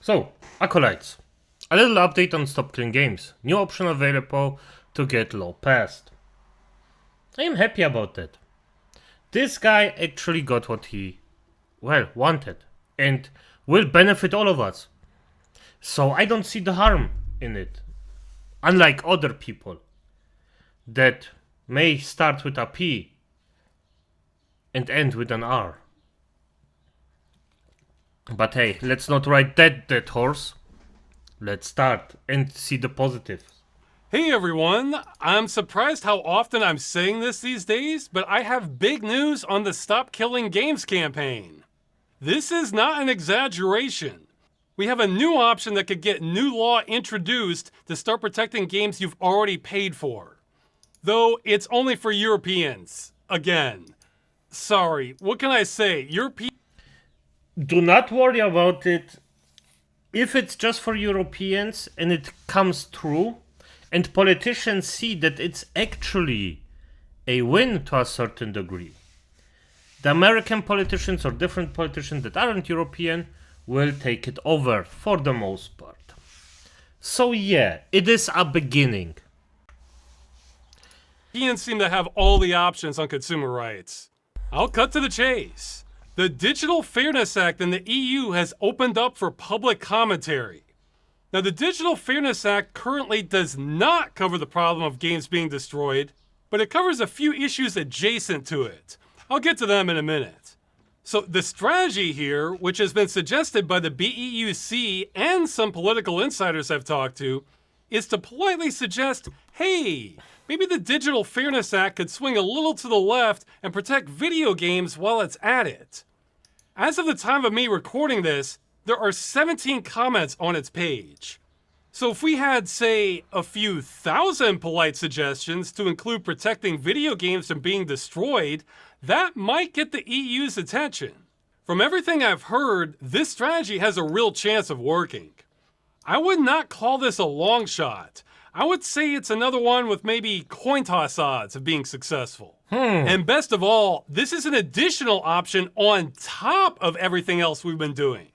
So, Acolytes. A little update on Stop Killing Games. New option available to get law passed. I am happy about that. This guy actually got what he, wanted. And will benefit all of us. So I don't see the harm in it. Unlike other people that may start with a P and end with an R. But hey, let's not ride that dead horse. Let's start and see the positives. Hey everyone, I'm surprised how often I'm saying this these days, but I have big news on the Stop Killing Games campaign. This is not an exaggeration. We have a new option that could get new law introduced to start protecting games you've already paid for. Though it's only for Europeans. Again. Sorry, what can I say? Do not worry about it. If it's just for Europeans and it comes through, and politicians see that it's actually a win to a certain degree, the American politicians or different politicians that aren't European will take it over for the most part. So yeah, it is a beginning. Europeans seem to have all the options on consumer rights. I'll cut to the chase. The Digital Fairness Act in the EU has opened up for public commentary. Now, the Digital Fairness Act currently does not cover the problem of games being destroyed, but it covers a few issues adjacent to it. I'll get to them in a minute. So the strategy here, which has been suggested by the BEUC and some political insiders I've talked to, is to politely suggest, hey, maybe the Digital Fairness Act could swing a little to the left and protect video games while it's at it. As of the time of me recording this, there are 17 comments on its page. So if we had, say, a few thousand polite suggestions to include protecting video games from being destroyed, that might get the EU's attention. From everything I've heard, this strategy has a real chance of working. I would not call this a long shot. I would say it's another one with maybe coin toss odds of being successful. And best of all, this is an additional option on top of everything else we've been doing.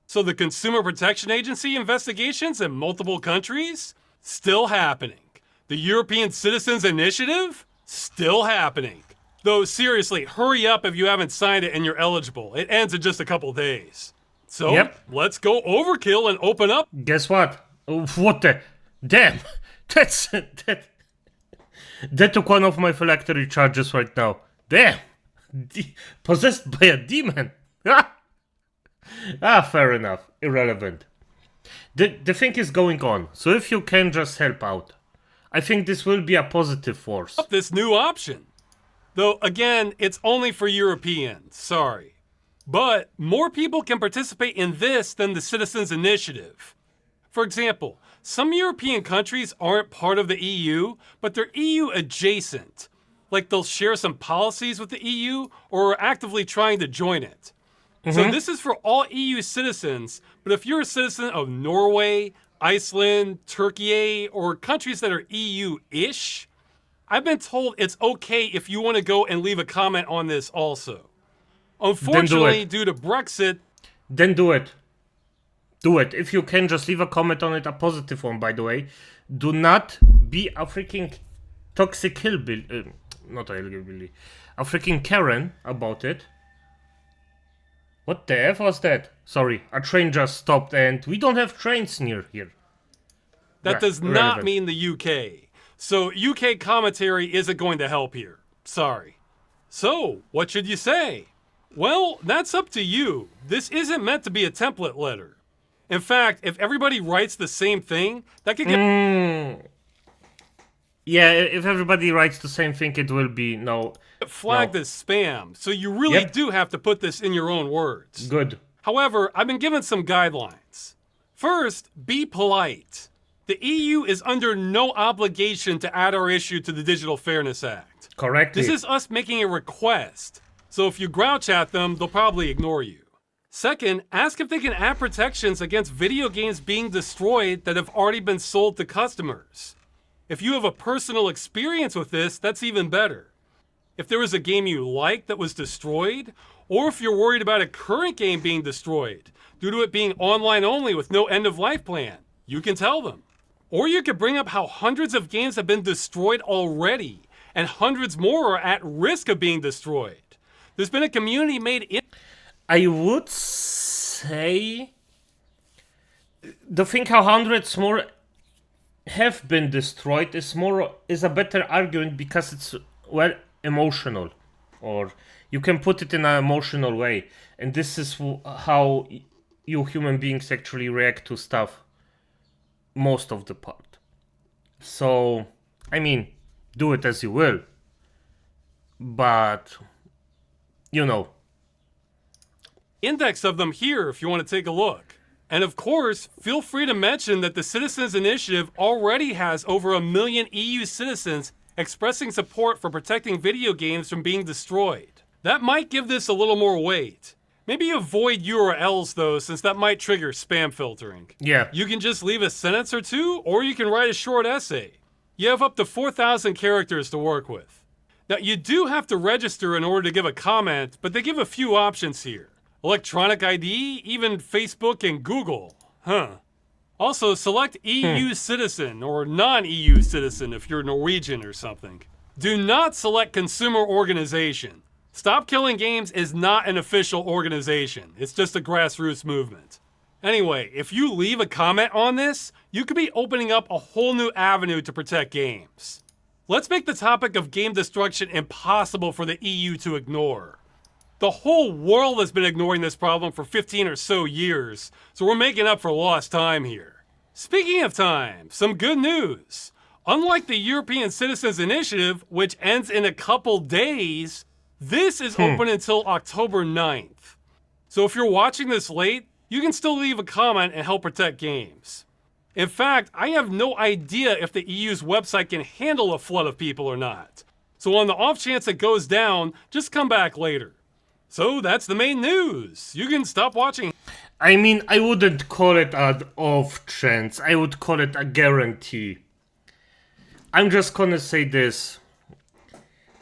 So the Consumer Protection Agency investigations in multiple countries? Still happening. The European Citizens Initiative? Still happening. Though seriously, hurry up if you haven't signed it and you're eligible. It ends in just a couple days. So, Let's go overkill and open up. Guess what? What the? Damn! That took one of my phylactery charges right now. Damn! Possessed by a demon! Fair enough. Irrelevant. The thing is going on, so if you can just help out, I think this will be a positive force. This new option. Though, again, it's only for Europeans. Sorry. But more people can participate in this than the Citizens Initiative. For example, some European countries aren't part of the EU, but they're EU adjacent. Like they'll share some policies with the EU or are actively trying to join it. So this is for all EU citizens, but if you're a citizen of Norway, Iceland, Turkey, or countries that are EU-ish, I've been told it's okay if you want to go and leave a comment on this also. Unfortunately, due to Brexit... Then do it. Do it. If you can, just leave a comment on it, a positive one, by the way. Do not be a freaking toxic hillbilly, not a hillbilly, a freaking Karen about it. What the F was that? Sorry, a train just stopped and we don't have trains near here. That does not mean the UK. So UK commentary isn't going to help here. Sorry. So, what should you say? Well, that's up to you. This isn't meant to be a template letter. In fact, if everybody writes the same thing, that could get... Yeah, if everybody writes the same thing, it will be flagged as spam. So you really do have to put this in your own words. Good. However, I've been given some guidelines. First, be polite. The EU is under no obligation to add our issue to the Digital Fairness Act. Correct. This is us making a request. So if you grouch at them, they'll probably ignore you. Second, ask if they can add protections against video games being destroyed that have already been sold to customers. If you have a personal experience with this, that's even better. If there was a game you liked that was destroyed, or if you're worried about a current game being destroyed due to it being online only with no end-of-life plan, you can tell them. Or you could bring up how hundreds of games have been destroyed already, and hundreds more are at risk of being destroyed. There's been a community made in... I would say the thing how hundreds more have been destroyed is a better argument because it's well emotional, or you can put it in an emotional way, and this is how you human beings actually react to stuff most of the part. So I mean, do it as you will, but you know, index of them here if you want to take a look. And of course, feel free to mention that the Citizens Initiative already has over 1 million EU citizens expressing support for protecting video games from being destroyed. That might give this a little more weight. Maybe avoid URLs though, since that might trigger spam filtering. yeah. You can just leave a sentence or two, or you can write a short essay. You have up to 4,000 characters to work with. Now, you do have to register in order to give a comment, but they give a few options here. Electronic ID, even Facebook and Google. Also, select EU citizen or non-EU citizen if you're Norwegian or something. Do not select consumer organization. Stop Killing Games is not an official organization. It's just a grassroots movement. Anyway, if you leave a comment on this, you could be opening up a whole new avenue to protect games. Let's make the topic of game destruction impossible for the EU to ignore. The whole world has been ignoring this problem for 15 or so years, so we're making up for lost time here. Speaking of time, some good news. Unlike the European Citizens Initiative, which ends in a couple days, this is open until October 9th. So if you're watching this late, you can still leave a comment and help protect games. In fact, I have no idea if the EU's website can handle a flood of people or not. So on the off chance it goes down, just come back later. So that's the main news. You can stop watching. I mean, I wouldn't call it an off chance. I would call it a guarantee. I'm just gonna say this.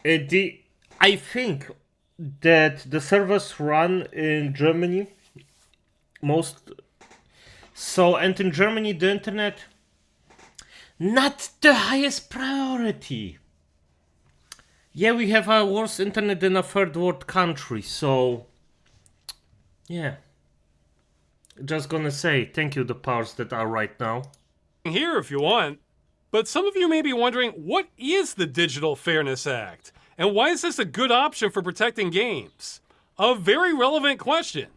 I think that the servers run in Germany and in Germany the internet not the highest priority. Yeah, we have a worse internet in a third world country, so yeah. Just gonna say thank you the powers that are right now. Here if you want. But some of you may be wondering, what is the Digital Fairness Act? And why is this a good option for protecting games? A very relevant question.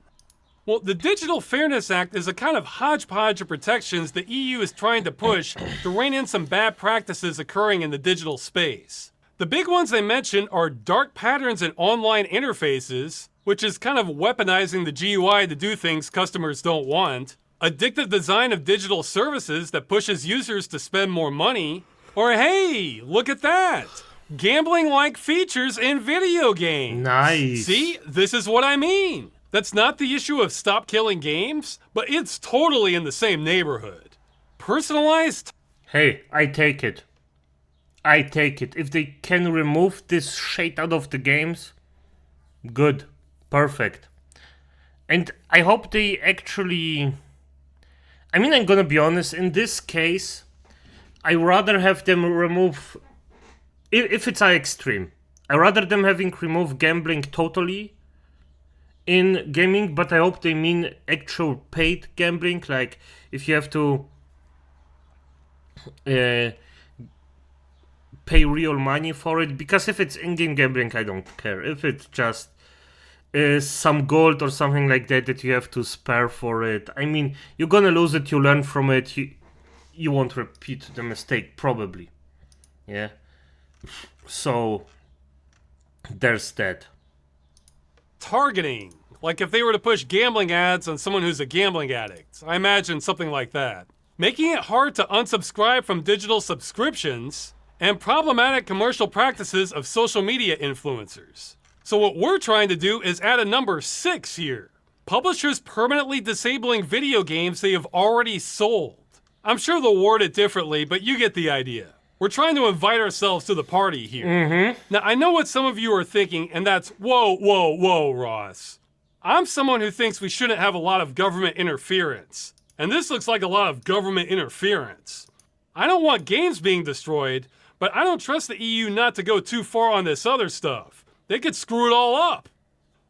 Well, the Digital Fairness Act is a kind of hodgepodge of protections the EU is trying to push to rein in some bad practices occurring in the digital space. The big ones they mention are dark patterns in online interfaces, which is kind of weaponizing the GUI to do things customers don't want, addictive design of digital services that pushes users to spend more money, or hey, look at that! Gambling-like features in video games. Nice. See, this is what I mean. That's not the issue of Stop Killing Games, but it's totally in the same neighborhood. Personalized? Hey, I take it. If they can remove this shit out of the games, good. Perfect. And I hope they actually... I mean, I'm gonna be honest, in this case, I rather have them remove... If it's extreme, I rather them having removed gambling totally in gaming, but I hope they mean actual paid gambling, like if you have to pay real money for it, because if it's in-game gambling, I don't care. If it's just some gold or something like that you have to spare for it, I mean, you're gonna lose it, you learn from it, you won't repeat the mistake, probably. Yeah. So, there's that. Targeting. Like if they were to push gambling ads on someone who's a gambling addict. I imagine something like that. Making it hard to unsubscribe from digital subscriptions, and problematic commercial practices of social media influencers. So what we're trying to do is add a number 6 here. Publishers permanently disabling video games they have already sold. I'm sure they'll word it differently, but you get the idea. We're trying to invite ourselves to the party here. Now, I know what some of you are thinking, and that's, whoa, whoa, whoa, Ross. I'm someone who thinks we shouldn't have a lot of government interference. And this looks like a lot of government interference. I don't want games being destroyed, but I don't trust the EU not to go too far on this other stuff. They could screw it all up.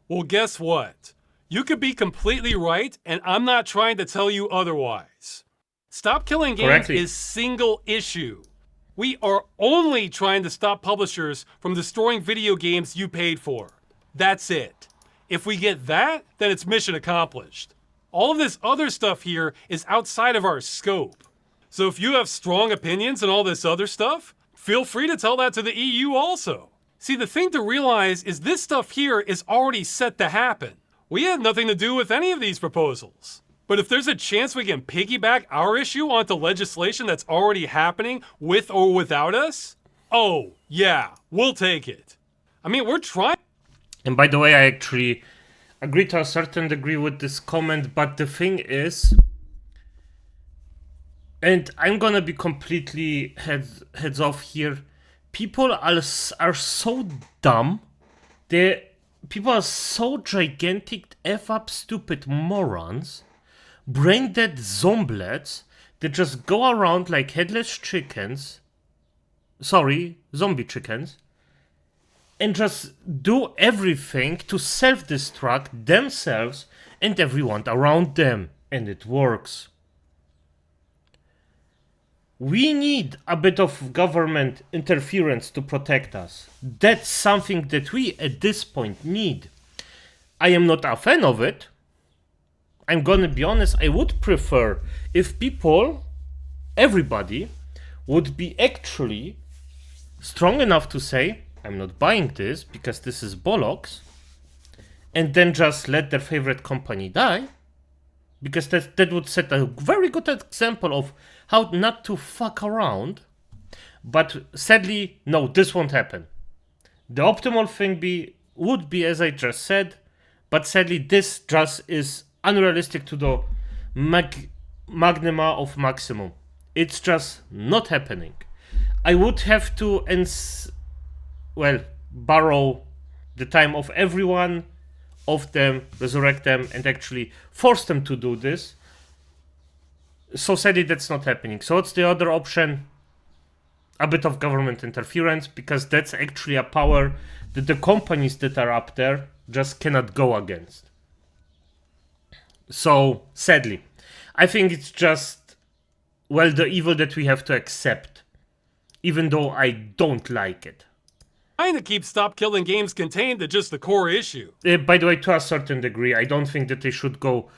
Well, guess what? You could be completely right, and I'm not trying to tell you otherwise. Stop Killing Games is single issue. We are only trying to stop publishers from destroying video games you paid for. That's it. If we get that, then it's mission accomplished. All of this other stuff here is outside of our scope. So if you have strong opinions and all this other stuff, feel free to tell that to the EU also. See, the thing to realize is this stuff here is already set to happen. We had nothing to do with any of these proposals. But if there's a chance we can piggyback our issue onto legislation that's already happening with or without us, oh, yeah, we'll take it. I mean, we're trying. And by the way, I actually agree to a certain degree with this comment, but the thing is, and I'm gonna be completely heads off here, people are so dumb, people are so gigantic F-up stupid morons, brain-dead zomblets that just go around like headless chickens, zombie chickens, and just do everything to self-destruct themselves and everyone around them. And it works. We need a bit of government interference to protect us. That's something that we at this point need. I am not a fan of it. I'm gonna be honest, I would prefer if people, everybody, would be actually strong enough to say, I'm not buying this because this is bollocks, and then just let their favorite company die, because that would set a very good example of how not to fuck around. But sadly, no, this won't happen. The optimal thing would be, as I just said, but sadly this just is unrealistic to the magma of maximum. It's just not happening. I would have to borrow the time of everyone of them, resurrect them, and actually force them to do this. So sadly that's not happening. So what's the other option? A bit of government interference, because that's actually a power that the companies that are up there just cannot go against. So sadly, I think it's just, the evil that we have to accept, even though I don't like it. Trying to keep Stop Killing Games contained to just the core issue. By the way, to a certain degree, I don't think that they should go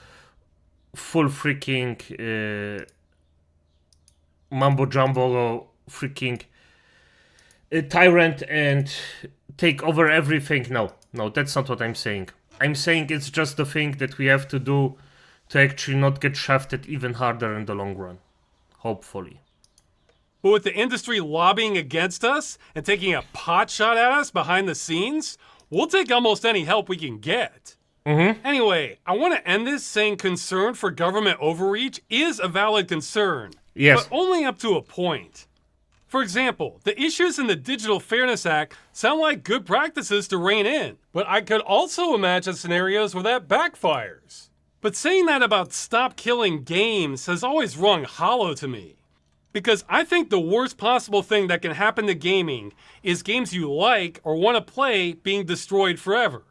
full freaking mumbo jumbo, freaking tyrant and take over everything. No, that's not what I'm saying. I'm saying it's just the thing that we have to do to actually not get shafted even harder in the long run. Hopefully. But with the industry lobbying against us and taking a pot shot at us behind the scenes, we'll take almost any help we can get. Anyway, I want to end this saying concern for government overreach is a valid concern. Yes. But only up to a point. For example, the issues in the Digital Fairness Act sound like good practices to rein in, but I could also imagine scenarios where that backfires. But saying that about Stop Killing Games has always rung hollow to me. Because I think the worst possible thing that can happen to gaming is games you like or want to play being destroyed forever.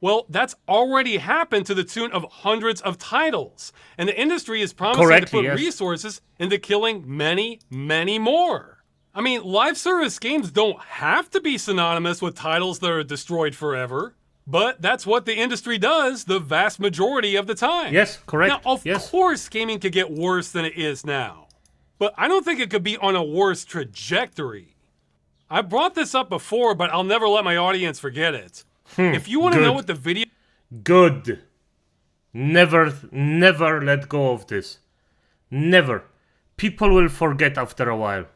Well, that's already happened to the tune of hundreds of titles, and the industry is promising to put resources into killing many, many more. I mean, live service games don't have to be synonymous with titles that are destroyed forever, but that's what the industry does the vast majority of the time. Yes, correct. Now, of course, gaming could get worse than it is now, but I don't think it could be on a worse trajectory. I brought this up before, but I'll never let my audience forget it. If you want to know what the video... Good. Never let go of this. Never. People will forget after a while.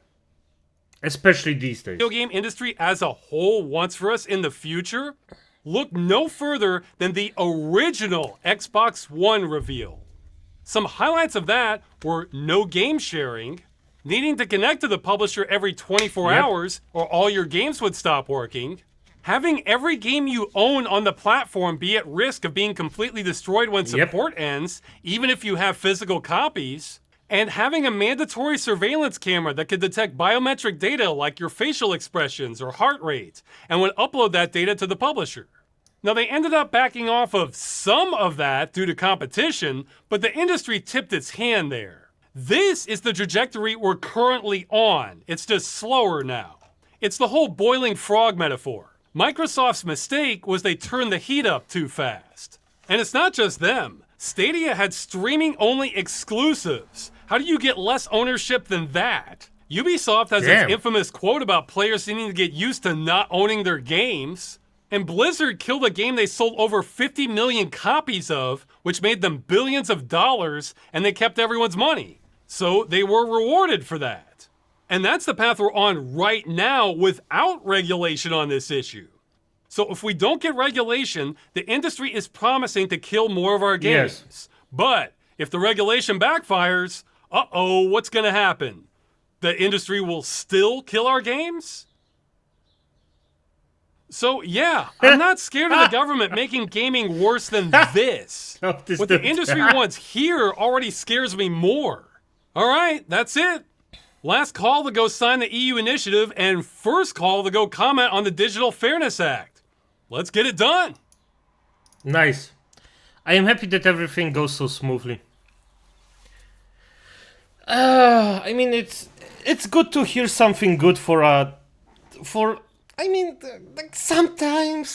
Especially these days. Video game industry as a whole wants for us in the future, look no further than the original Xbox One reveal. Some highlights of that were no game sharing, needing to connect to the publisher every 24 Yep. hours or all your games would stop working, having every game you own on the platform be at risk of being completely destroyed when Yep. support ends, even if you have physical copies, and having a mandatory surveillance camera that could detect biometric data like your facial expressions or heart rate, and would upload that data to the publisher. Now, they ended up backing off of some of that due to competition, but the industry tipped its hand there. This is the trajectory we're currently on. It's just slower now. It's the whole boiling frog metaphor. Microsoft's mistake was they turned the heat up too fast. And it's not just them. Stadia had streaming-only exclusives. How do you get less ownership than that? Ubisoft has Damn. its infamous quote about players needing to get used to not owning their games. And Blizzard killed a game they sold over 50 million copies of, which made them billions of dollars, and they kept everyone's money. So they were rewarded for that. And that's the path we're on right now without regulation on this issue. So if we don't get regulation, the industry is promising to kill more of our games. Yes. But if the regulation backfires, what's going to happen? The industry will still kill our games? So yeah, I'm not scared of the government making gaming worse than this. Oh, this What the dude. industry wants here already scares me more. All right, that's it. Last call to go sign the EU initiative and first call to go comment on the Digital Fairness Act. Let's get it done. Nice. I am happy that everything goes so smoothly. I mean, it's good to hear something good like sometimes,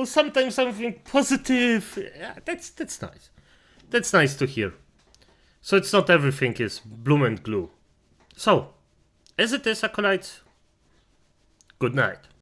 sometimes something positive. Yeah, that's nice. That's nice to hear. So it's not everything is bloom and glue. So, as it is, acolytes, good night.